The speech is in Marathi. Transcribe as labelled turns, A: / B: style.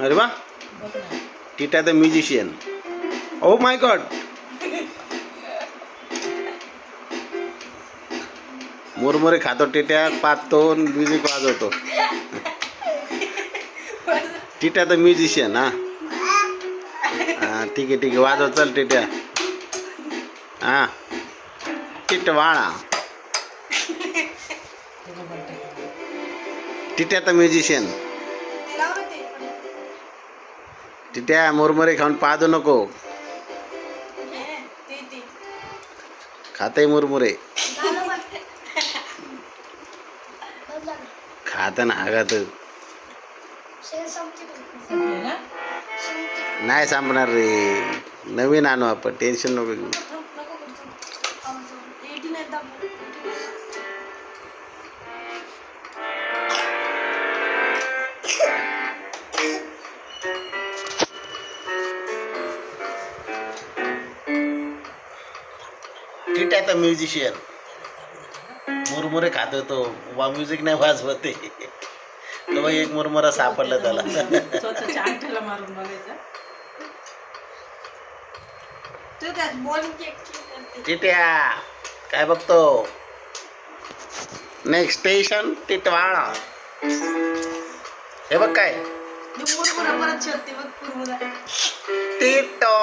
A: अरे वा, theta the musician. Oh my God. मुरमुरे खातो टिट्या, पाहतो, म्युझिक वाजवतो. Theta the musician. हा हा, ठीक आहे ठीक आहे, वाजव चल टिट्या. हा, टिटवाळा. Titya the musician. टिट्या मुरमुरे खाऊन पाहू नको. खाते मुरमुरे. खात ना आगात. नाही संपणार रे, नवीन आणू आपण, टेन्शन नको घेऊ. टिट्या द म्युझिशियन. मुरमुरे खात होतो, म्युझिक नाही वाजवते. तो एक मुरमुरा सापडला त्याला.
B: स्वतःच्या अंगठ्याला मारून बघायचा.
A: टिट्या काय बघतो. Next station Titwala. हे बघ काय,
B: मुरमुरा परत शोधते बघ मुरमुरा.
A: टिटो.